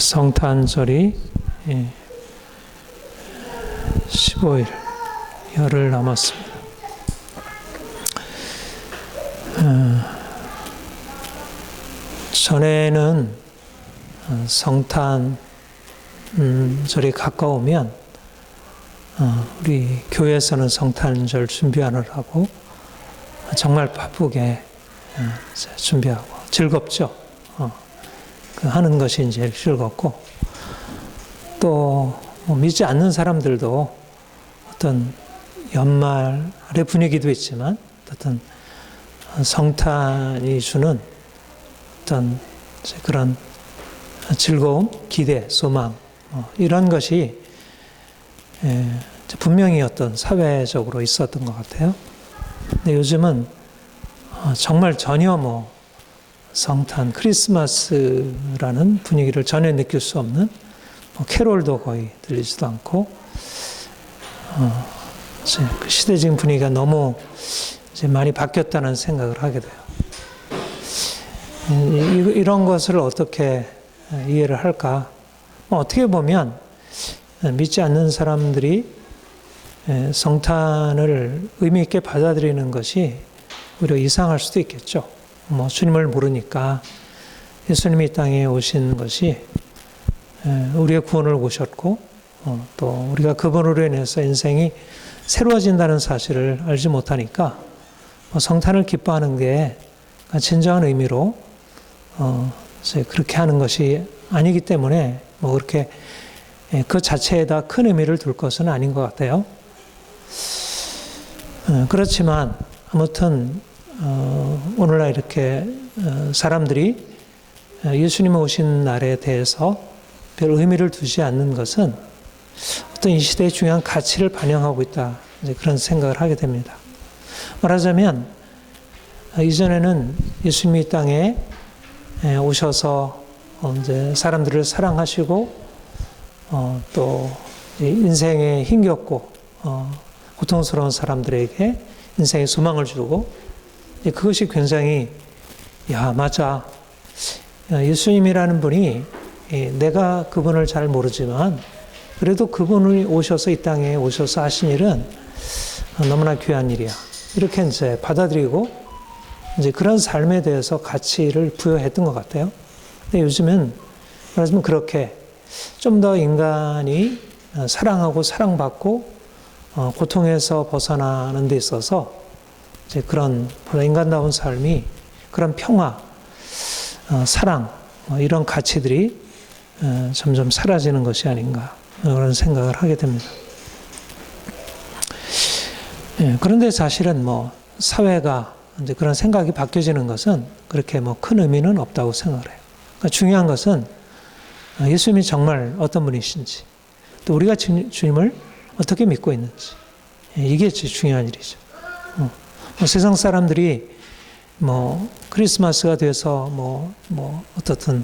성탄절이 15일, 열흘 남았습니다. 전에는 성탄절이 가까우면 우리 교회에서는 성탄절 준비하느라고 정말 바쁘게 준비하고 즐겁죠. 하는 것이 이제 즐겁고, 또 믿지 않는 사람들도 어떤 연말의 분위기도 있지만 어떤 성탄이 주는 어떤 그런 즐거움, 기대, 소망, 이런 것이 분명히 어떤 사회적으로 있었던 것 같아요. 근데 요즘은 정말 전혀 성탄, 크리스마스라는 분위기를 전혀 느낄 수 없는, 캐롤도 거의 들리지도 않고, 그 시대적인 분위기가 너무 이제 많이 바뀌었다는 생각을 하게 돼요. 이런 것을 어떻게 이해를 할까? 어떻게 보면 믿지 않는 사람들이 성탄을 의미 있게 받아들이는 것이 오히려 이상할 수도 있겠죠. 주님을 모르니까 예수님이 이 땅에 오신 것이 우리의 구원을 오셨고, 또 우리가 그분으로 인해서 인생이 새로워진다는 사실을 알지 못하니까 성탄을 기뻐하는 게 진정한 의미로 그렇게 하는 것이 아니기 때문에 그렇게 그 자체에다 큰 의미를 둘 것은 아닌 것 같아요. 그렇지만 아무튼 오늘날 이렇게 사람들이 예수님 오신 날에 대해서 별 의미를 두지 않는 것은 어떤 이 시대의 중요한 가치를 반영하고 있다, 이제 그런 생각을 하게 됩니다. 말하자면 이전에는 예수님이 이 땅에 오셔서 이제 사람들을 사랑하시고 또 인생에 힘겹고 고통스러운 사람들에게 인생의 소망을 주고, 그것이 굉장히 맞아, 예수님이라는 분이 내가 그분을 잘 모르지만 그래도 그분이 오셔서 이 땅에 오셔서 하신 일은 너무나 귀한 일이야, 이렇게 이제 받아들이고 이제 그런 삶에 대해서 가치를 부여했던 것 같아요. 근데 요즘은 말하자면 그렇게 좀 더 인간이 사랑하고 사랑받고 고통에서 벗어나는 데 있어서 이제 그런 인간다운 삶이, 그런 평화, 사랑, 이런 가치들이 점점 사라지는 것이 아닌가, 그런 생각을 하게 됩니다. 그런데 사실은 사회가 이제 그런 생각이 바뀌어지는 것은 그렇게 큰 의미는 없다고 생각을 해요. 그러니까 중요한 것은 예수님이 정말 어떤 분이신지, 또 우리가 주님을 어떻게 믿고 있는지, 이게 제일 중요한 일이죠. 세상 사람들이 크리스마스가 돼서 어떻든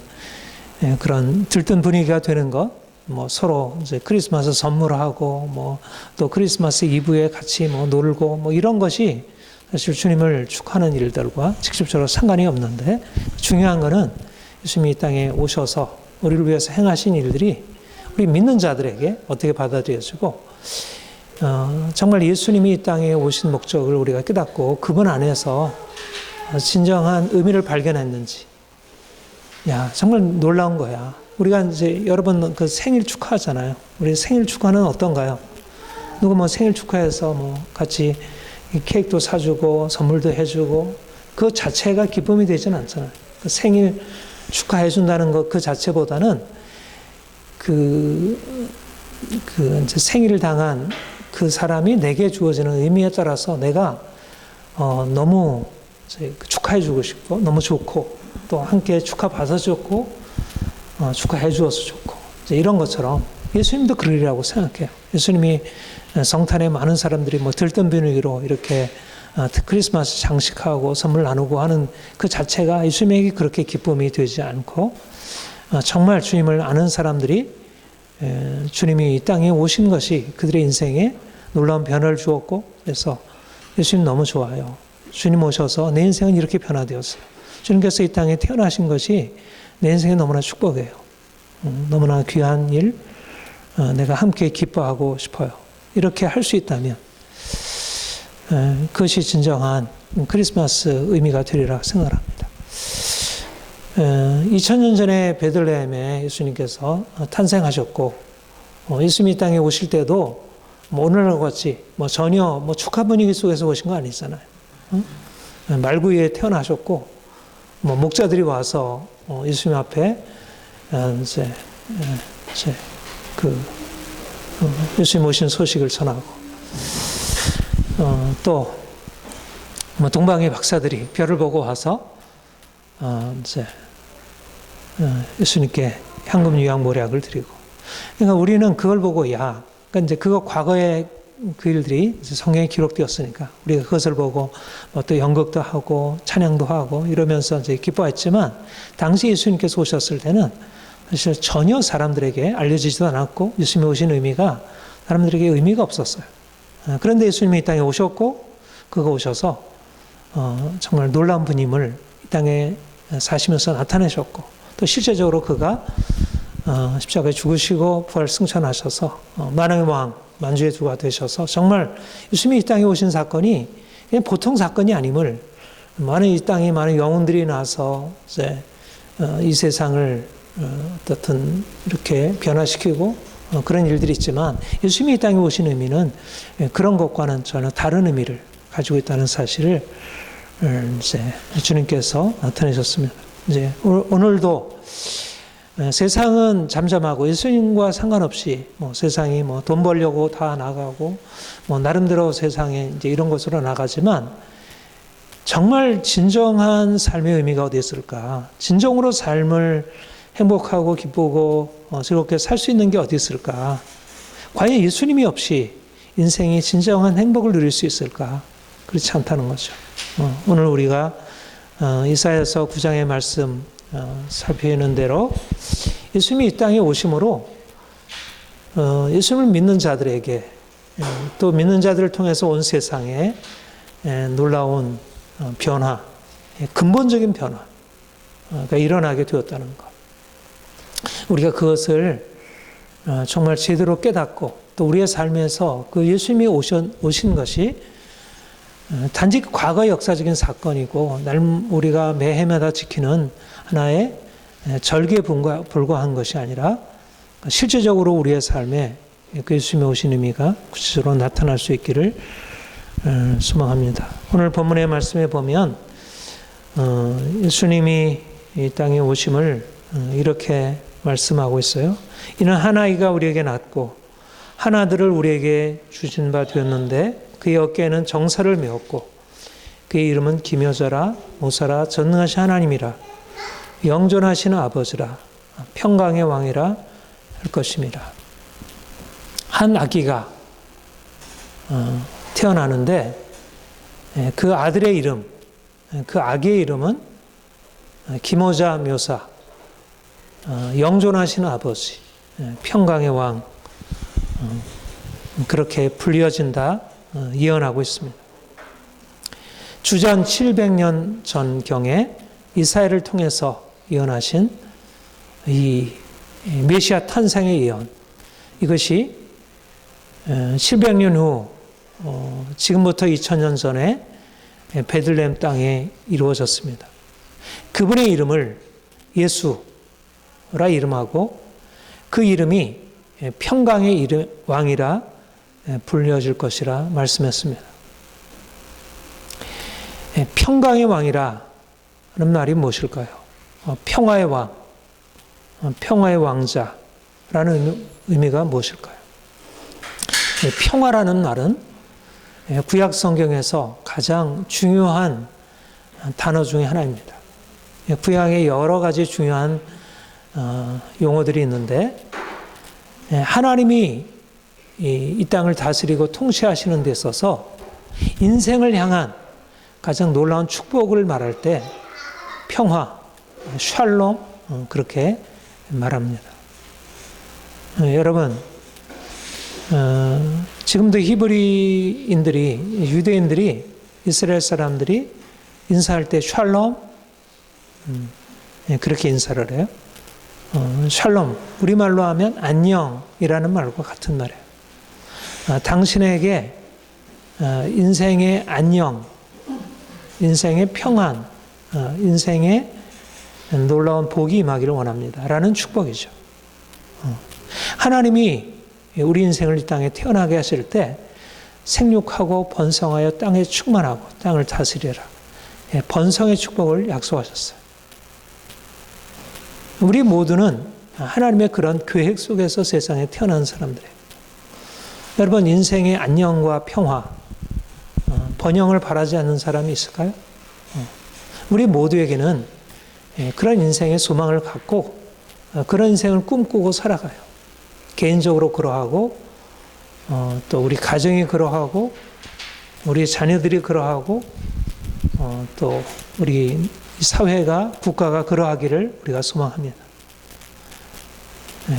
그런 들뜬 분위기가 되는 것, 서로 이제 크리스마스 선물하고 또 크리스마스 이브에 같이 놀고 이런 것이 사실 주님을 축하하는 일들과 직접적으로 상관이 없는데, 중요한 것은 예수님이 이 땅에 오셔서 우리를 위해서 행하신 일들이 우리 믿는 자들에게 어떻게 받아들여지고, 정말 예수님이 이 땅에 오신 목적을 우리가 깨닫고 그분 안에서 진정한 의미를 발견했는지, 정말 놀라운 거야. 우리가 이제 여러분 그 생일 축하하잖아요. 우리 생일 축하는 어떤가요? 누구 생일 축하해서 같이 케이크도 사주고 선물도 해주고, 그 자체가 기쁨이 되지는 않잖아요. 그 생일 축하해준다는 것 그 자체보다는 이제 생일을 당한 그 사람이 내게 주어지는 의미에 따라서 내가 너무 축하해주고 싶고, 너무 좋고, 또 함께 축하받아 줬고, 축하해 주어서 좋고, 이런 것처럼 예수님도 그러리라고 생각해요. 예수님이 성탄에 많은 사람들이 들뜬 분위기로 이렇게 크리스마스 장식하고 선물 나누고 하는 그 자체가 예수님에게 그렇게 기쁨이 되지 않고, 정말 주님을 아는 사람들이 주님이 이 땅에 오신 것이 그들의 인생에 놀라운 변화를 주었고, 그래서 예수님 너무 좋아요. 주님 오셔서 내 인생은 이렇게 변화되었어요. 주님께서 이 땅에 태어나신 것이 내 인생에 너무나 축복이에요. 너무나 귀한 일, 내가 함께 기뻐하고 싶어요. 이렇게 할 수 있다면 그것이 진정한 크리스마스 의미가 되리라 생각합니다. 2000년 전에 베들레헴에 예수님께서 탄생하셨고 예수님이 이 땅에 오실 때도 오늘과 같이 전혀 축하 분위기 속에서 오신 거 아니잖아요. 말구 위에 태어나셨고 목자들이 와서 예수님 앞에 이제 예수님 오신 소식을 전하고 또 동방의 박사들이 별을 보고 와서 이제 예수님께 향금 유향 모략을 드리고, 그러니까 우리는 그걸 보고 그러니까 이제 그거 과거의 그 일들이 성경에 기록되었으니까 우리가 그것을 보고 또 연극도 하고 찬양도 하고 이러면서 이제 기뻐했지만, 당시 예수님께서 오셨을 때는 사실 전혀 사람들에게 알려지지도 않았고 예수님이 오신 의미가 사람들에게 의미가 없었어요. 그런데 예수님이 이 땅에 오셨고, 그가 오셔서 정말 놀라운 분임을 이 땅에 사시면서 나타내셨고, 또 실제적으로 그가 십자가에 죽으시고 부활 승천하셔서 만왕의 왕, 만주의 주가 되셔서 정말 예수님이 이 땅에 오신 사건이 그냥 보통 사건이 아님을, 이 땅에 많은 영혼들이 나서 이제 이 세상을 어떻든 이렇게 변화시키고 그런 일들이 있지만, 예수님이 이 땅에 오신 의미는 그런 것과는 전혀 다른 의미를 가지고 있다는 사실을 이제 주님께서 나타내셨습니다. 이제 오늘도 세상은 잠잠하고 예수님과 상관없이 세상이 돈 벌려고 다 나가고 나름대로 세상에 이제 이런 것으로 나가지만, 정말 진정한 삶의 의미가 어디 있을까? 진정으로 삶을 행복하고 기쁘고 즐겁게 살 수 있는 게 어디 있을까? 과연 예수님이 없이 인생이 진정한 행복을 누릴 수 있을까? 그렇지 않다는 거죠. 오늘 우리가 이사야서 9장의 말씀 살펴있는 대로 예수님이 이 땅에 오심으로 예수님을 믿는 자들에게, 또 믿는 자들을 통해서 온 세상에 놀라운 변화, 근본적인 변화가 일어나게 되었다는 것. 우리가 그것을 정말 제대로 깨닫고 또 우리의 삶에서 그 예수님이 오신 것이 단지 과거의 역사적인 사건이고 우리가 매해마다 지키는 하나의 절기에 불과한 것이 아니라 실제적으로 우리의 삶에 그 예수님이 오신 의미가 구체적으로 나타날 수 있기를 소망합니다. 오늘 본문의 말씀에 보면 예수님이 이 땅에 오심을 이렇게 말씀하고 있어요. 이는 한 아이가 우리에게 낳고 한 아들을 우리에게 주신 바 되었는데, 그의 어깨에는 정사를 메었고 그의 이름은 기묘자라 모사라 전능하신 하나님이라 영존하신 아버지라 평강의 왕이라 할 것입니다. 한 아기가 태어나는데 그 아들의 이름, 그 아기의 이름은 기묘자 묘사, 영존하신 아버지, 평강의 왕, 그렇게 불리어진다 예언하고 있습니다. 주전 700년 전경에 이사야를 통해서 예언하신 이 메시아 탄생의 예언, 이것이 700년 후 지금부터 2000년 전에 베들레헴 땅에 이루어졌습니다. 그분의 이름을 예수라 이름하고 그 이름이 평강의 왕이라 불려질 것이라 말씀했습니다. 평강의 왕이라는 말이 무엇일까요? 평화의 왕, 평화의 왕자라는 의미가 무엇일까요? 평화라는 말은 구약 성경에서 가장 중요한 단어 중에 하나입니다. 구약에 여러 가지 중요한 용어들이 있는데, 하나님이 이 땅을 다스리고 통치하시는 데 있어서 인생을 향한 가장 놀라운 축복을 말할 때 평화, 샬롬, 그렇게 말합니다. 여러분, 지금도 히브리인들이, 유대인들이, 이스라엘 사람들이 인사할 때 샬롬, 그렇게 인사를 해요. 샬롬, 우리말로 하면 안녕이라는 말과 같은 말이에요. 당신에게 인생의 안녕, 인생의 평안, 인생의 놀라운 복이 임하기를 원합니다. 라는 축복이죠. 하나님이 우리 인생을 이 땅에 태어나게 하실 때 생육하고 번성하여 땅에 충만하고 땅을 다스리라. 번성의 축복을 약속하셨어요. 우리 모두는 하나님의 그런 계획 속에서 세상에 태어난 사람들이에요. 여러분, 인생의 안녕과 평화, 번영을 바라지 않는 사람이 있을까요? 우리 모두에게는 그런 인생의 소망을 갖고 그런 인생을 꿈꾸고 살아가요. 개인적으로 그러하고 또 우리 가정이 그러하고 우리 자녀들이 그러하고 또 우리 사회가 국가가 그러하기를 우리가 소망합니다.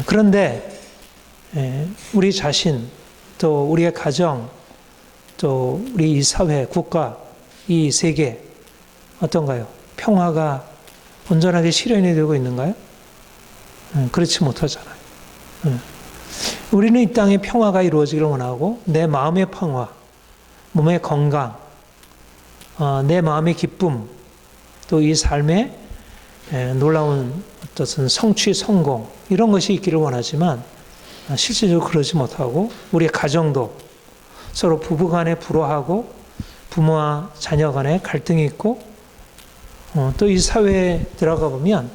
그런데 우리 자신 또 우리의 가정 또 우리 이 사회 국가 이 세계 어떤가요? 평화가 온전하게 실현이 되고 있는가요? 그렇지 못하잖아요. 우리는 이 땅에 평화가 이루어지기를 원하고 내 마음의 평화, 몸의 건강, 내 마음의 기쁨, 또 이 삶의 놀라운 어떤 성취, 성공 이런 것이 있기를 원하지만 실제적으로 그러지 못하고 우리의 가정도 서로 부부 간에 불화하고 부모와 자녀 간에 갈등이 있고 또 이 사회에 들어가 보면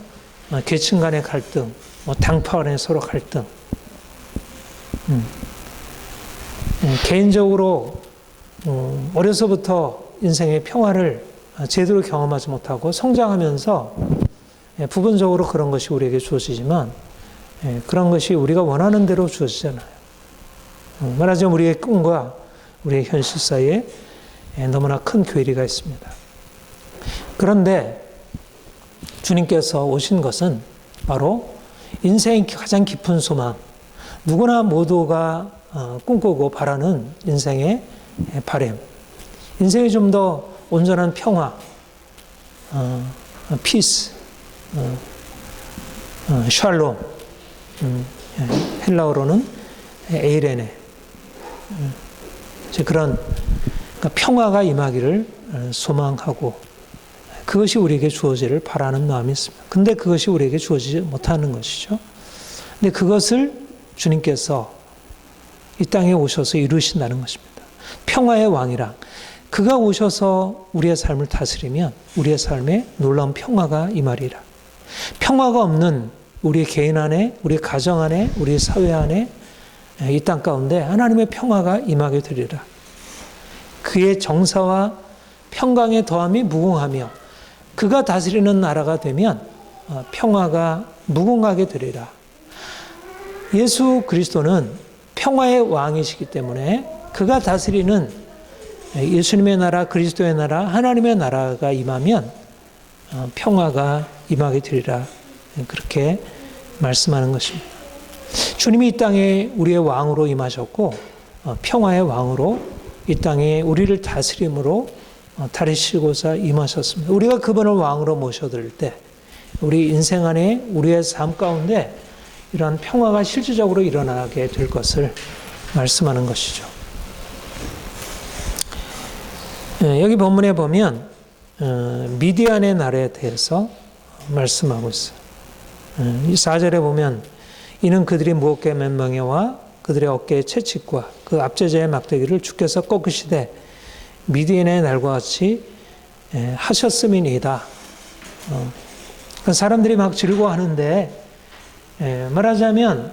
계층 간의 갈등, 당파 간의 서로 갈등 개인적으로 어려서부터 인생의 평화를 제대로 경험하지 못하고 성장하면서 부분적으로 그런 것이 우리에게 주어지지만 그런 것이 우리가 원하는 대로 주어지잖아요. 말하자면 우리의 꿈과 우리의 현실 사이에 너무나 큰 괴리가 있습니다. 그런데 주님께서 오신 것은 바로 인생의 가장 깊은 소망, 누구나 모두가 꿈꾸고 바라는 인생의 바람, 인생이 좀 더 온전한 평화, 피스, 샬롬, 헬라어로는 에이레네, 그런 평화가 임하기를 소망하고 그것이 우리에게 주어지기를 바라는 마음이 있습니다. 근데 그것이 우리에게 주어지지 못하는 것이죠. 근데 그것을 주님께서 이 땅에 오셔서 이루신다는 것입니다. 평화의 왕이라 그가 오셔서 우리의 삶을 다스리면 우리의 삶에 놀라운 평화가 임하리라. 평화가 없는 우리 개인 안에, 우리 가정 안에, 우리 사회 안에 이 땅 가운데 하나님의 평화가 임하게 되리라. 그의 정사와 평강의 더함이 무궁하며 그가 다스리는 나라가 되면 평화가 무궁하게 되리라. 예수 그리스도는 평화의 왕이시기 때문에 그가 다스리는 예수님의 나라, 그리스도의 나라, 하나님의 나라가 임하면 평화가 임하게 되리라. 그렇게 말씀하는 것입니다. 주님이 이 땅에 우리의 왕으로 임하셨고 평화의 왕으로 이 땅에 우리를 다스림으로 다루시고자 임하셨습니다. 우리가 그분을 왕으로 모셔드릴 때 우리 인생 안에 우리의 삶 가운데 이러한 평화가 실질적으로 일어나게 될 것을 말씀하는 것이죠. 여기 본문에 보면 미디안의 나라에 대해서 말씀하고 있어요. 이 4절에 보면 이는 그들이 무겁게 맨 멍에와 그들의 어깨의 채찍과 그 압제자의 막대기를 주께서 꺾으시되 미디안의 날과 같이 하셨음이니이다. 사람들이 막 즐거워하는데 말하자면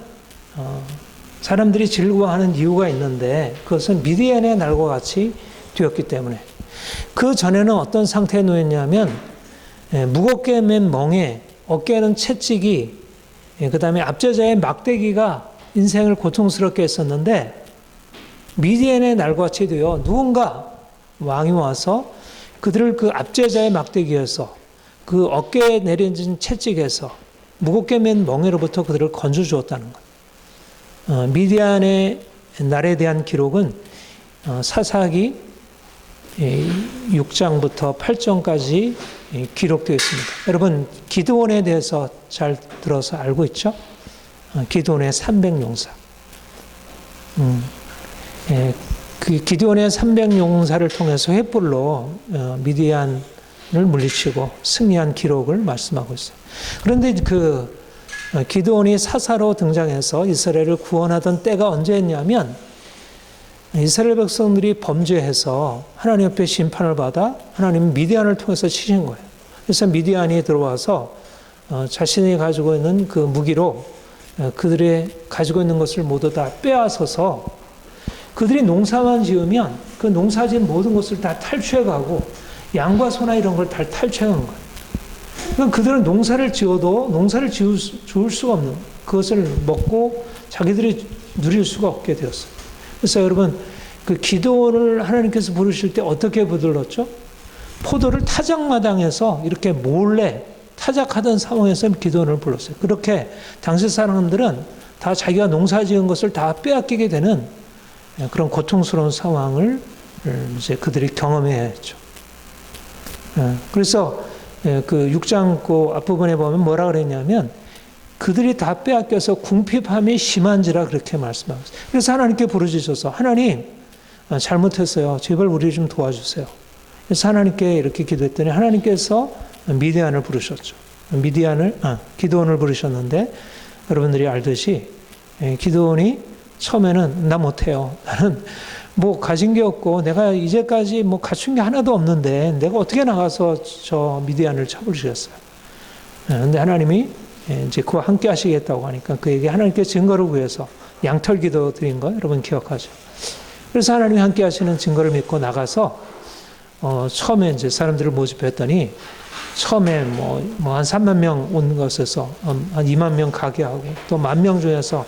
사람들이 즐거워하는 이유가 있는데 그것은 미디안의 날과 같이 되었기 때문에 그 전에는 어떤 상태에 놓였냐면 무겁게 맨 멍에 어깨에는 채찍이 그 다음에 압제자의 막대기가 인생을 고통스럽게 했었는데 미디안의 날과 같이 되어 누군가 왕이 와서 그들을 그 압제자의 막대기에서 그 어깨에 내려진 채찍에서 무겁게 맨 멍에로부터 그들을 건져주었다는 것. 미디안의 날에 대한 기록은 사사기 6장부터 8장까지 기록되어 있습니다. 여러분 기드온에 대해서 잘 들어서 알고 있죠? 기드온의 300용사. 그 기드온의 300용사를 통해서 횃불로 미디안을 물리치고 승리한 기록을 말씀하고 있어요. 그런데 그 기드온이 사사로 등장해서 이스라엘을 구원하던 때가 언제였냐면 이스라엘 백성들이 범죄해서 하나님 앞에 심판을 받아 하나님 미디안을 통해서 치신 거예요. 그래서 미디안이 들어와서 자신이 가지고 있는 그 무기로 그들이 가지고 있는 것을 모두 다 빼앗아서 그들이 농사만 지으면 그 농사진 모든 것을 다 탈취해가고 양과 소나 이런 걸 다 탈취한 거예요. 그러니까 그들은 농사를 지어도 농사를 지을 수가 없는 그것을 먹고 자기들이 누릴 수가 없게 되었어요. 그래서 여러분 그 기도를 하나님께서 부르실 때 어떻게 부들렀죠? 포도를 타작마당에서 이렇게 몰래 타작하던 상황에서 기도를 불렀어요. 그렇게 당시 사람들은 다 자기가 농사 지은 것을 다 빼앗기게 되는 그런 고통스러운 상황을 이제 그들이 경험해야 했죠. 그래서 그 6장 그 앞부분에 보면 뭐라 그랬냐면 그들이 다 빼앗겨서 궁핍함이 심한지라 그렇게 말씀하고 있어요. 그래서 하나님께 부르짖어서 하나님 잘못했어요. 제발 우리 좀 도와주세요. 그래서 하나님께 이렇게 기도했더니 하나님께서 미디안을 부르셨죠. 기드온을 부르셨는데 여러분들이 알듯이 기드온이 처음에는 나 못해요. 나는 뭐 가진 게 없고 내가 이제까지 뭐 갖춘 게 하나도 없는데 내가 어떻게 나가서 저 미디안을 쳐부르시겠어요. 그런데 하나님이 이제 그와 함께 하시겠다고 하니까 그에게 하나님께 증거를 구해서 양털 기도 드린 거 여러분 기억하죠. 그래서 하나님이 함께 하시는 증거를 믿고 나가서 처음에 이제 사람들을 모집했더니 처음에 뭐 한 3만 명 온 것에서 한 2만 명 가게 하고 또 10,000명 중에서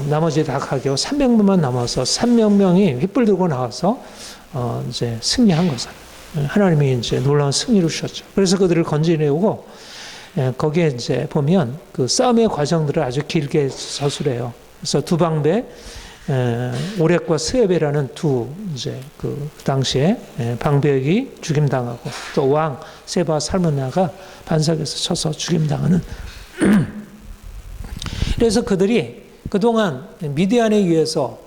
나머지 다 가게 하고 300명만 남아서 300명이 횃불 들고 나와서 이제 승리한 것을 하나님이 이제 놀라운 승리를 주셨죠. 그래서 그들을 건지내고 거기에 이제 보면 그 싸움의 과정들을 아주 길게 서술해요. 그래서 두 방배 오렉과 스에베라는 두 이제 그 당시에 방백이 죽임당하고 또 왕 세바 살문나가 반석에서 쳐서 죽임당하는. 그래서 그들이 그동안 미디안에 의해서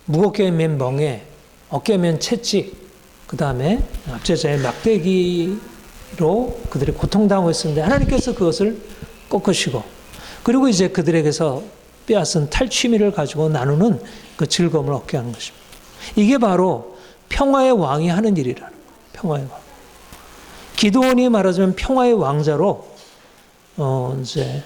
무겁게 맨 멍에 어깨에 맨 채찍 그 다음에 압제자의 막대기로 그들이 고통당하고 있었는데 하나님께서 그것을 꺾으시고 그리고 이제 그들에게서 빼앗은 탈취미를 가지고 나누는 그 즐거움을 얻게 하는 것입니다. 이게 바로 평화의 왕이 하는 일이라는 거예요. 평화의 왕. 기드온이 말하자면 평화의 왕자로 이제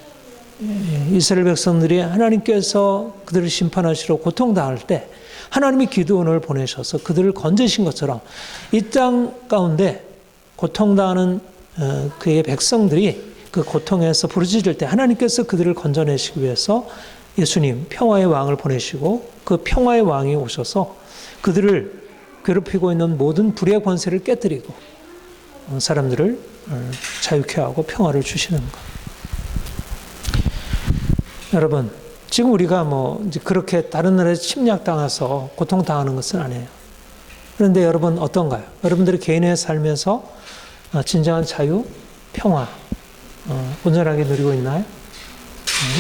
이스라엘 백성들이 하나님께서 그들을 심판하시러 고통당할 때 하나님이 기드온을 보내셔서 그들을 건지신 것처럼 이 땅 가운데 고통당하는 그의 백성들이 그 고통에서 부르짖을 때 하나님께서 그들을 건져내시기 위해서 예수님 평화의 왕을 보내시고 그 평화의 왕이 오셔서 그들을 괴롭히고 있는 모든 불의 권세를 깨뜨리고 사람들을 자유케 하고 평화를 주시는 것. 여러분, 지금 우리가 뭐 이제 그렇게 다른 나라에 침략당해서 고통당하는 것은 아니에요. 그런데 여러분 어떤가요? 여러분들이 개인의 삶에서 진정한 자유, 평화, 온전하게 누리고 있나요?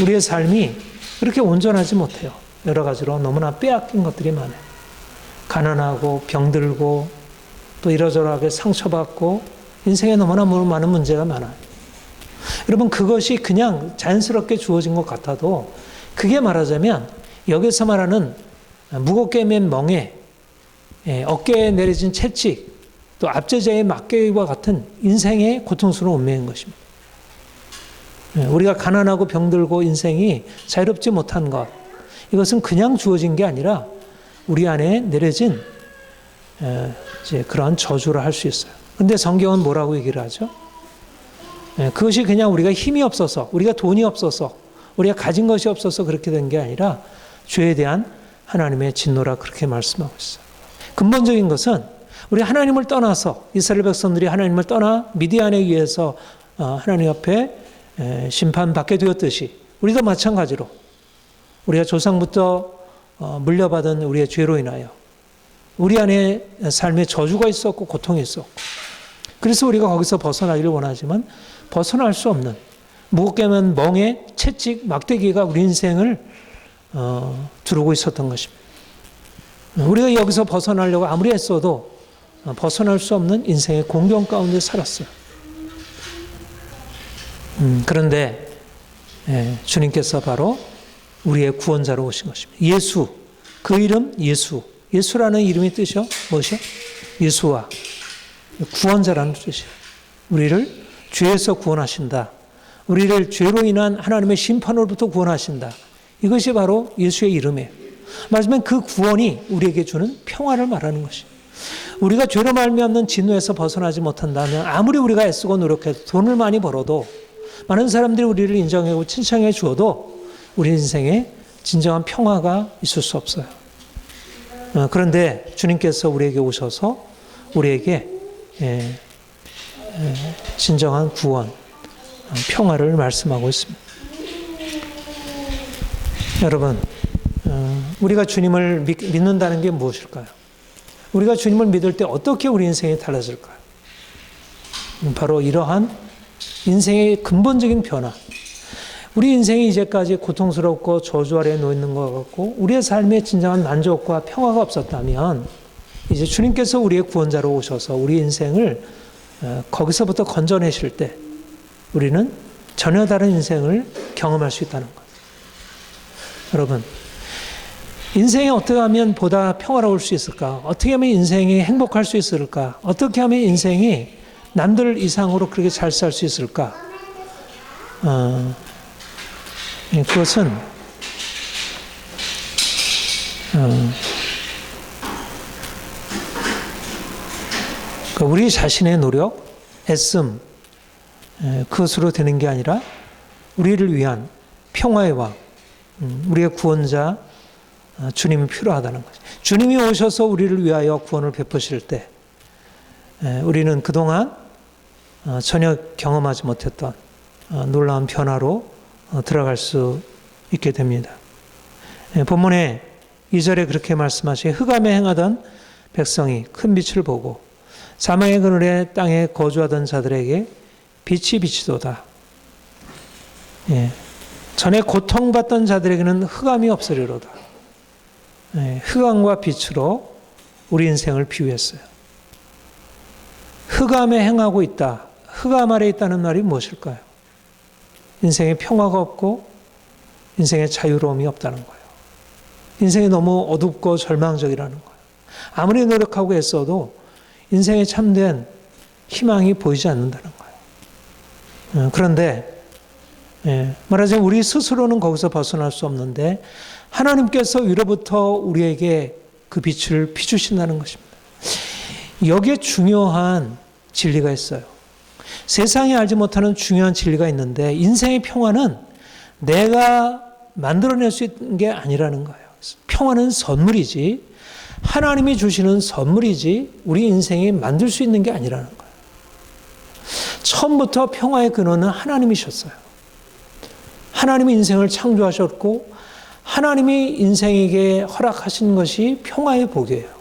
우리의 삶이 그렇게 온전하지 못해요. 여러 가지로 너무나 빼앗긴 것들이 많아요. 가난하고 병들고 또 이러저러하게 상처받고 인생에 너무나 많은 문제가 많아요. 여러분 그것이 그냥 자연스럽게 주어진 것 같아도 그게 말하자면 여기서 말하는 무겁게 맨 멍에 어깨에 내려진 채찍 또 압제자의 막대기와 같은 인생의 고통스러운 운명인 것입니다. 우리가 가난하고 병들고 인생이 자유롭지 못한 것 이것은 그냥 주어진 게 아니라 우리 안에 내려진 이제 그러한 저주를 할 수 있어요. 그런데 성경은 뭐라고 얘기를 하죠? 그것이 그냥 우리가 힘이 없어서 우리가 돈이 없어서 우리가 가진 것이 없어서 그렇게 된 게 아니라 죄에 대한 하나님의 진노라 그렇게 말씀하고 있어요. 근본적인 것은 우리 하나님을 떠나서 이스라엘 백성들이 하나님을 떠나 미디안에 의해서 하나님 앞에 심판받게 되었듯이 우리도 마찬가지로 우리가 조상부터 물려받은 우리의 죄로 인하여 우리 안에 삶에 저주가 있었고 고통이 있었고, 그래서 우리가 거기서 벗어나기를 원하지만 벗어날 수 없는, 무겁게 면 멍에 채찍 막대기가 우리 인생을 두르고 있었던 것입니다. 우리가 여기서 벗어나려고 아무리 애써도 벗어날 수 없는 인생의 공경 가운데 살았어요. 그런데 주님께서 바로 우리의 구원자로 오신 것입니다. 예수, 그 이름 예수. 예수라는 이름의 뜻이요. 무엇이요? 예수와 구원자라는 뜻이에요. 우리를 죄에서 구원하신다. 우리를 죄로 인한 하나님의 심판으로부터 구원하신다. 이것이 바로 예수의 이름이에요. 말하자면 그 구원이 우리에게 주는 평화를 말하는 것이에요. 우리가 죄로 말미암는 진노에서 벗어나지 못한다면 아무리 우리가 애쓰고 노력해도 돈을 많이 벌어도 많은 사람들이 우리를 인정하고 칭찬해 주어도 우리 인생에 진정한 평화가 있을 수 없어요. 그런데 주님께서 우리에게 오셔서 우리에게 진정한 구원, 평화를 말씀하고 있습니다. 여러분, 우리가 주님을 믿는다는 게 무엇일까요? 우리가 주님을 믿을 때 어떻게 우리 인생이 달라질까요? 바로 이러한 인생의 근본적인 변화. 우리 인생이 이제까지 고통스럽고 저주 아래에 놓여 있는 것 같고 우리의 삶에 진정한 만족과 평화가 없었다면 이제 주님께서 우리의 구원자로 오셔서 우리 인생을 거기서부터 건져내실 때 우리는 전혀 다른 인생을 경험할 수 있다는 것. 여러분, 인생이 어떻게 하면 보다 평화로울 수 있을까? 어떻게 하면 인생이 행복할 수 있을까? 어떻게 하면 인생이 남들 이상으로 그렇게 잘 살 수 있을까? 그것은 우리 자신의 노력, 애씀, 그것으로 되는 게 아니라 우리를 위한 평화의 왕, 우리의 구원자 주님이 필요하다는 거죠. 주님이 오셔서 우리를 위하여 구원을 베푸실 때 우리는 그동안 전혀 경험하지 못했던 놀라운 변화로 들어갈 수 있게 됩니다. 본문에 2절에 그렇게 말씀하시고 흑암에 행하던 백성이 큰 빛을 보고 사망의 그늘에 땅에 거주하던 자들에게 빛이 비치도다. 전에 고통받던 자들에게는 흑암이 없으리로다. 흑암과 빛으로 우리 인생을 비유했어요. 흑암에 행하고 있다. 흑암 아래에 있다는 말이 무엇일까요? 인생에 평화가 없고 인생에 자유로움이 없다는 거예요. 인생이 너무 어둡고 절망적이라는 거예요. 아무리 노력하고 애써도 인생에 참된 희망이 보이지 않는다는 거예요. 그런데 말하자면 우리 스스로는 거기서 벗어날 수 없는데 하나님께서 위로부터 우리에게 그 빛을 비추신다는 것입니다. 여기에 중요한 진리가 있어요. 세상이 알지 못하는 중요한 진리가 있는데 인생의 평화는 내가 만들어낼 수 있는 게 아니라는 거예요. 평화는 선물이지 하나님이 주시는 선물이지 우리 인생이 만들 수 있는 게 아니라는 거예요. 처음부터 평화의 근원은 하나님이셨어요. 하나님이 인생을 창조하셨고 하나님이 인생에게 허락하신 것이 평화의 복이에요.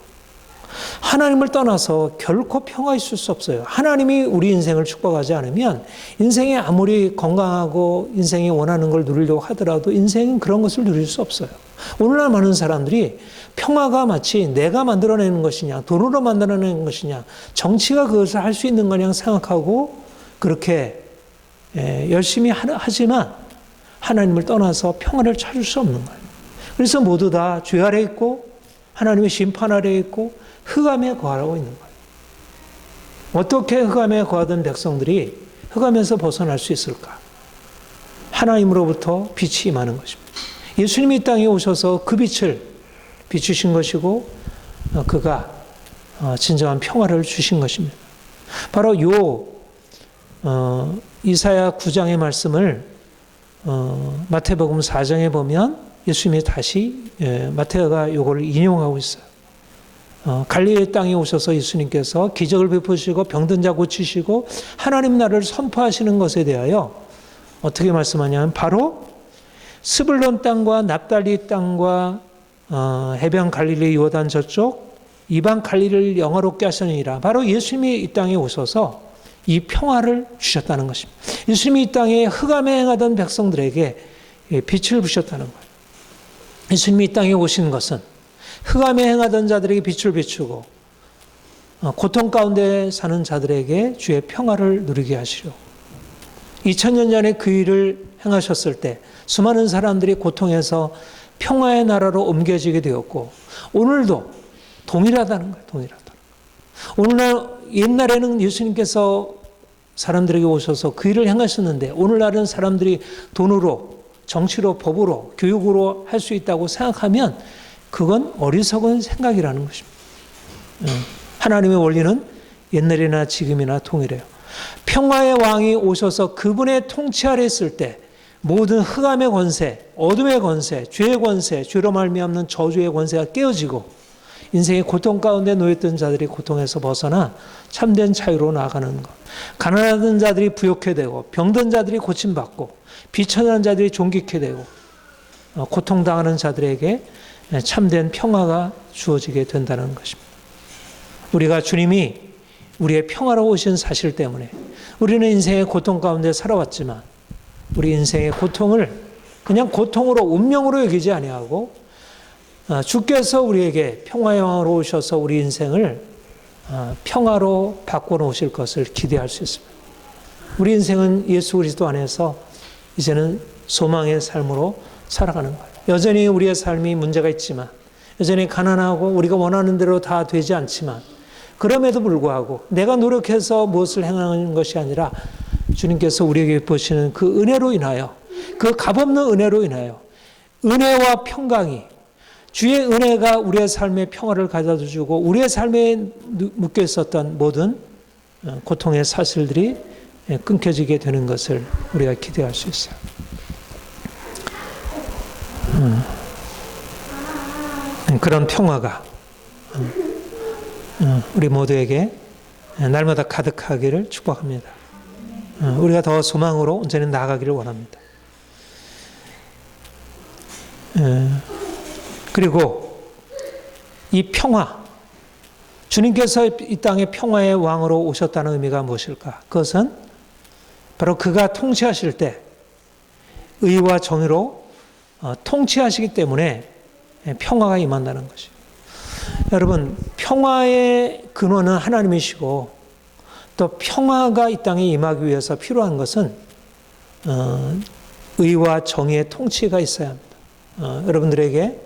하나님을 떠나서 결코 평화 있을 수 없어요. 하나님이 우리 인생을 축복하지 않으면 인생이 아무리 건강하고 인생이 원하는 걸 누리려고 하더라도 인생은 그런 것을 누릴 수 없어요. 오늘날 많은 사람들이 평화가 마치 내가 만들어내는 것이냐, 돈으로 만들어내는 것이냐, 정치가 그것을 할 수 있는 거냐 생각하고 그렇게 열심히 하지만 하나님을 떠나서 평화를 찾을 수 없는 거예요. 그래서 모두 다 죄 아래 있고 하나님의 심판 아래 있고 흑암에 거하고 있는 거예요. 어떻게 흑암에 거하던 백성들이 흑암에서 벗어날 수 있을까? 하나님으로부터 빛이 임하는 것입니다. 예수님이 이 땅에 오셔서 그 빛을 비추신 것이고 그가 진정한 평화를 주신 것입니다. 바로 이사야 9장의 말씀을 마태복음 4장에 보면 예수님이 다시 마태가 이걸 인용하고 있어요. 갈릴리 땅에 오셔서 예수님께서 기적을 베푸시고 병든 자 고치시고 하나님 나라를 선포하시는 것에 대하여 어떻게 말씀하냐면 바로 스불론 땅과 납달리 땅과 해변 갈릴리 요단 저쪽 이방 갈릴리를 영화롭게 하시느니라. 바로 예수님이 이 땅에 오셔서 이 평화를 주셨다는 것입니다. 예수님이 이 땅에 흑암에 행하던 백성들에게 빛을 부셨다는 거예요. 예수님이 이 땅에 오신 것은 흑암에 행하던 자들에게 빛을 비추고 고통 가운데 사는 자들에게 주의 평화를 누리게 하시려. 2000년 전에 그 일을 행하셨을 때 수많은 사람들이 고통에서 평화의 나라로 옮겨지게 되었고, 오늘도 동일하다는 거예요. 동일하다. 오늘날 옛날에는 예수님께서 사람들에게 오셔서 그 일을 행하셨는데, 오늘날은 사람들이 돈으로, 정치로, 법으로, 교육으로 할 수 있다고 생각하면 그건 어리석은 생각이라는 것입니다. 하나님의 원리는 옛날이나 지금이나 동일해요. 평화의 왕이 오셔서 그분의 통치 아래 있을 때 모든 흑암의 권세, 어둠의 권세, 죄의 권세, 죄로 말미암는 저주의 권세가 깨어지고 인생의 고통 가운데 놓였던 자들이 고통에서 벗어나 참된 자유로 나아가는 것. 가난하던 자들이 부욕해 되고 병든 자들이 고침받고 비천한 자들이 존귀케 되고 고통당하는 자들에게 참된 평화가 주어지게 된다는 것입니다. 우리가 주님이 우리의 평화로 오신 사실 때문에 우리는 인생의 고통 가운데 살아왔지만 우리 인생의 고통을 그냥 고통으로 운명으로 여기지 아니하고 주께서 우리에게 평화의 왕으로 오셔서 우리 인생을 평화로 바꿔놓으실 것을 기대할 수 있습니다. 우리 인생은 예수 그리스도 안에서 이제는 소망의 삶으로 살아가는 거예요. 여전히 우리의 삶이 문제가 있지만, 여전히 가난하고 우리가 원하는 대로 다 되지 않지만, 그럼에도 불구하고 내가 노력해서 무엇을 행하는 것이 아니라 주님께서 우리에게 보시는 그 은혜로 인하여, 그 값없는 은혜로 인하여 은혜와 평강이, 주의 은혜가 우리의 삶에 평화를 가져다 주고 우리의 삶에 묶여 있었던 모든 고통의 사슬들이 끊겨지게 되는 것을 우리가 기대할 수 있어요. 그런 평화가 우리 모두에게 날마다 가득하기를 축복합니다. 우리가 더 소망으로 온전히 나아가기를 원합니다. 그리고 이 평화, 주님께서 이 땅에 평화의 왕으로 오셨다는 의미가 무엇일까? 그것은 바로 그가 통치하실 때 의와 정의로 통치하시기 때문에 평화가 임한다는 것이죠. 여러분, 평화의 근원은 하나님이시고 또 평화가 이 땅에 임하기 위해서 필요한 것은 의와 정의의 통치가 있어야 합니다. 여러분들에게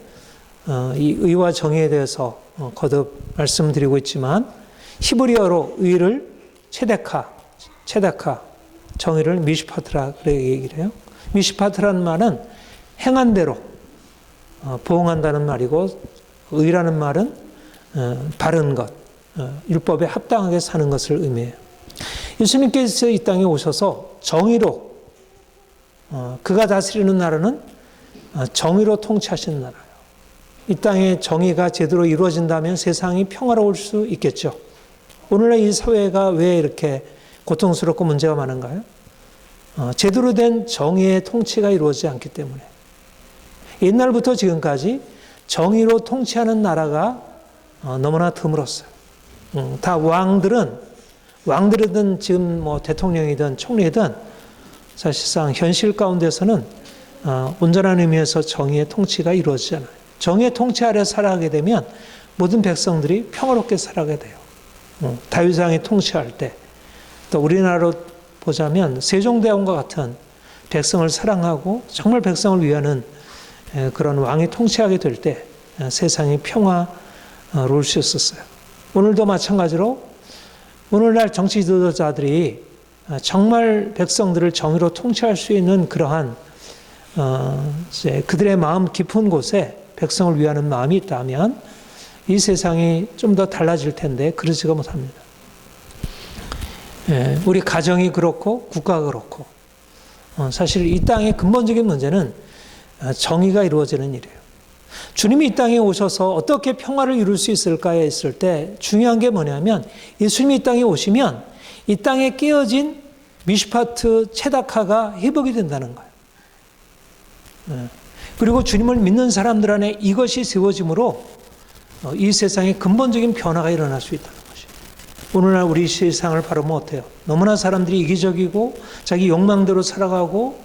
이 의와 정의에 대해서 거듭 말씀드리고 있지만 히브리어로 의를 체데카, 정의를 미슈파트라 그렇게 얘기를 해요. 미슈파트라는 말은 행한 대로 보응한다는 말이고, 의라는 말은 바른 것, 율법에 합당하게 사는 것을 의미해요. 예수님께서 이 땅에 오셔서 정의로, 그가 다스리는 나라는 정의로 통치하시는 나라예요. 이 땅에 정의가 제대로 이루어진다면 세상이 평화로울 수 있겠죠. 오늘날 이 사회가 왜 이렇게 고통스럽고 문제가 많은가요? 제대로 된 정의의 통치가 이루어지지 않기 때문에. 옛날부터 지금까지 정의로 통치하는 나라가 너무나 드물었어요. 다 왕들이든 지금 뭐 대통령이든 총리든 사실상 현실 가운데서는 온전한 의미에서 정의의 통치가 이루어지지 않아요. 정의의 통치 아래 살아가게 되면 모든 백성들이 평화롭게 살아가게 돼요. 다윗왕이 통치할 때, 또 우리나라로 보자면 세종대왕과 같은 백성을 사랑하고 정말 백성을 위하는 그런 왕이 통치하게 될 때 세상이 평화로울 수 있었어요. 오늘도 마찬가지로 오늘날 정치 지도자들이 정말 백성들을 정의로 통치할 수 있는 그러한 이제 그들의 마음 깊은 곳에 백성을 위하는 마음이 있다면 이 세상이 좀 더 달라질 텐데 그러지가 못합니다. 우리 가정이 그렇고 국가가 그렇고 사실 이 땅의 근본적인 문제는 정의가 이루어지는 일이에요. 주님이 이 땅에 오셔서 어떻게 평화를 이룰 수 있을까에 있을 때 중요한 게 뭐냐면 예수님이 이 땅에 오시면 이 땅에 깨어진 미슈파트 체다카가 회복이 된다는 거예요. 그리고 주님을 믿는 사람들 안에 이것이 세워짐으로 이 세상에 근본적인 변화가 일어날 수 있다는 것이. 오늘날 우리 세상을 바라보면 어때요? 너무나 사람들이 이기적이고 자기 욕망대로 살아가고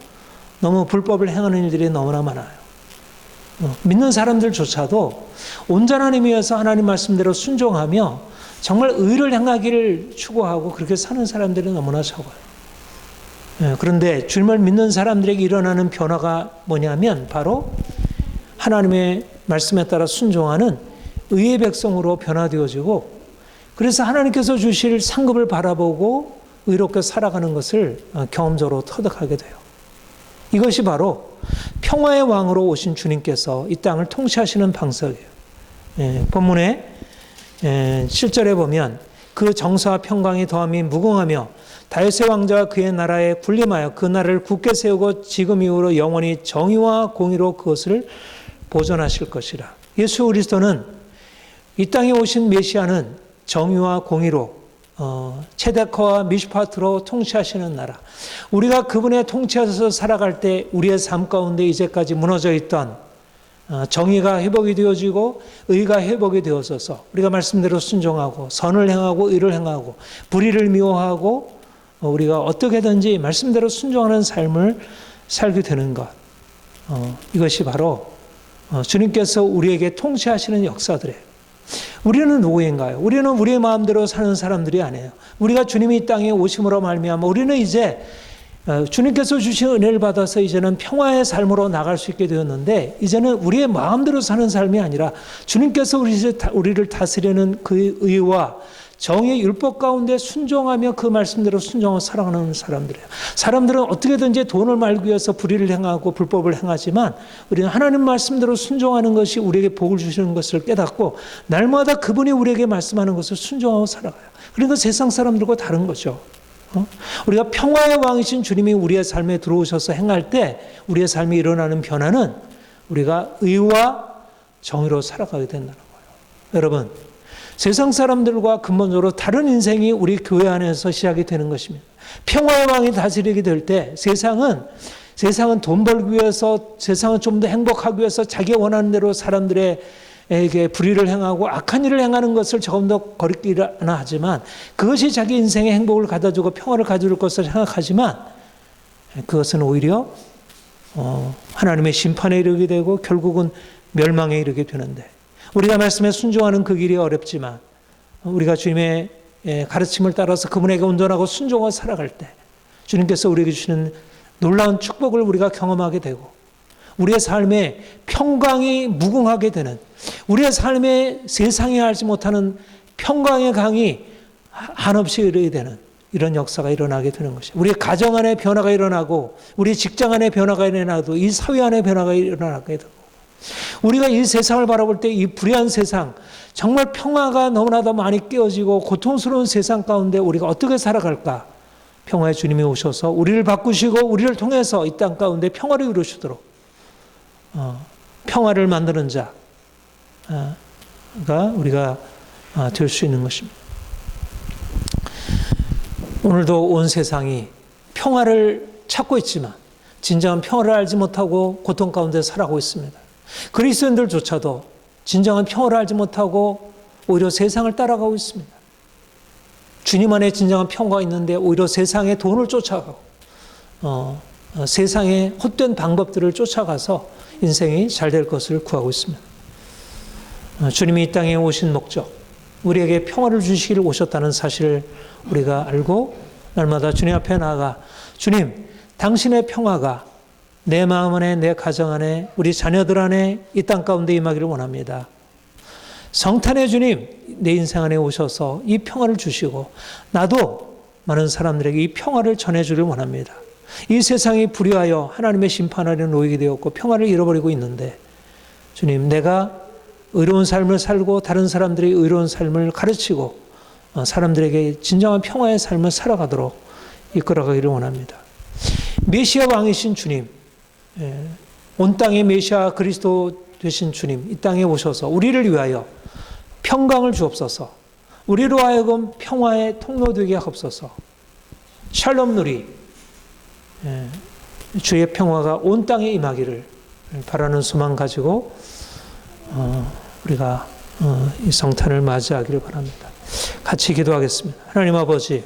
너무 불법을 행하는 일들이 너무나 많아요. 믿는 사람들조차도 온전한 의미에서 하나님 말씀대로 순종하며 정말 의를 행하기를 추구하고 그렇게 사는 사람들이 너무나 적어요. 그런데 주님을 믿는 사람들에게 일어나는 변화가 뭐냐면 바로 하나님의 말씀에 따라 순종하는 의의 백성으로 변화되어지고, 그래서 하나님께서 주실 상급을 바라보고 의롭게 살아가는 것을 경험적으로 터득하게 돼요. 이것이 바로 평화의 왕으로 오신 주님께서 이 땅을 통치하시는 방식이에요. 본문에 7절에 보면 그 정사와 평강이 더함이 무궁하며 다윗의 왕자가 그의 나라에 군림하여 그 나라를 굳게 세우고 지금 이후로 영원히 정의와 공의로 그것을 보존하실 것이라. 예수 그리스도는 이 땅에 오신 메시아는 정의와 공의로 체데커와 미슈파트로 통치하시는 나라. 우리가 그분의 통치하셔서 살아갈 때 우리의 삶 가운데 이제까지 무너져 있던 정의가 회복이 되어지고 의가 회복이 되어져서 우리가 말씀대로 순종하고 선을 행하고 의를 행하고 불의를 미워하고 우리가 어떻게든지 말씀대로 순종하는 삶을 살게 되는 것. 이것이 바로 주님께서 우리에게 통치하시는 역사들이에요. 우리는 누구인가요? 우리는 우리의 마음대로 사는 사람들이 아니에요. 우리가 주님이 이 땅에 오심으로 말미암아 우리는 이제 주님께서 주신 은혜를 받아서 이제는 평화의 삶으로 나갈 수 있게 되었는데, 이제는 우리의 마음대로 사는 삶이 아니라 주님께서 우리를 다스리는 그 의와 정의 율법 가운데 순종하며 그 말씀대로 순종하고 살아가는 사람들이에요. 사람들은 어떻게든지 돈을 말기 위해서 불의를 행하고 불법을 행하지만 우리는 하나님 말씀대로 순종하는 것이 우리에게 복을 주시는 것을 깨닫고 날마다 그분이 우리에게 말씀하는 것을 순종하고 살아가요. 그러니까 세상 사람들과 다른 거죠. 우리가 평화의 왕이신 주님이 우리의 삶에 들어오셔서 행할 때 우리의 삶이 일어나는 변화는 우리가 의와 정의로 살아가게 된다는 거예요. 여러분, 세상 사람들과 근본적으로 다른 인생이 우리 교회 안에서 시작이 되는 것입니다. 평화의 왕이 다스리게 될 때 세상은 돈 벌기 위해서, 세상은 좀 더 행복하기 위해서 자기 원하는 대로 사람들에게 불의를 행하고 악한 일을 행하는 것을 조금 더 거리끼나 하지만 그것이 자기 인생의 행복을 가져주고 평화를 가져줄 것을 생각하지만 그것은 오히려 하나님의 심판에 이르게 되고 결국은 멸망에 이르게 되는데, 우리가 말씀에 순종하는 그 길이 어렵지만 우리가 주님의 가르침을 따라서 그분에게 온전하고 순종하고 살아갈 때 주님께서 우리에게 주시는 놀라운 축복을 우리가 경험하게 되고 우리의 삶에 평강이 무궁하게 되는, 우리의 삶에 세상이 알지 못하는 평강의 강이 한없이 이르게 되는 이런 역사가 일어나게 되는 것이죠. 우리의 가정 안에 변화가 일어나고 우리 직장 안에 변화가 일어나도 이 사회 안에 변화가 일어나게 되고, 우리가 이 세상을 바라볼 때 이 불의한 세상, 정말 평화가 너무나도 많이 깨어지고 고통스러운 세상 가운데 우리가 어떻게 살아갈까? 평화의 주님이 오셔서 우리를 바꾸시고 우리를 통해서 이 땅 가운데 평화를 이루시도록 평화를 만드는 자가 우리가 될 수 있는 것입니다. 오늘도 온 세상이 평화를 찾고 있지만 진정한 평화를 알지 못하고 고통 가운데 살아가고 있습니다. 그리스도인들조차도 진정한 평화를 알지 못하고 오히려 세상을 따라가고 있습니다. 주님 안에 진정한 평화가 있는데 오히려 세상의 돈을 쫓아가고 세상의 헛된 방법들을 쫓아가서 인생이 잘 될 것을 구하고 있습니다. 주님이 이 땅에 오신 목적, 우리에게 평화를 주시기를 오셨다는 사실을 우리가 알고 날마다 주님 앞에 나아가 주님, 당신의 평화가 내 마음 안에, 내 가정 안에, 우리 자녀들 안에 이 땅 가운데 임하기를 원합니다. 성탄의 주님, 내 인생 안에 오셔서 이 평화를 주시고 나도 많은 사람들에게 이 평화를 전해주기를 원합니다. 이 세상이 불의하여 하나님의 심판 아래 놓이게 되었고 평화를 잃어버리고 있는데 주님, 내가 의로운 삶을 살고 다른 사람들이 의로운 삶을 가르치고 사람들에게 진정한 평화의 삶을 살아가도록 이끌어가기를 원합니다. 메시아 왕이신 주님, 온 땅의 메시아 그리스도 되신 주님, 이 땅에 오셔서 우리를 위하여 평강을 주옵소서, 우리로 하여금 평화의 통로 되게 하옵소서. 샬롬 누리, 주의 평화가 온 땅에 임하기를 바라는 소망 가지고 우리가 이 성탄을 맞이하기를 바랍니다. 같이 기도하겠습니다. 하나님 아버지,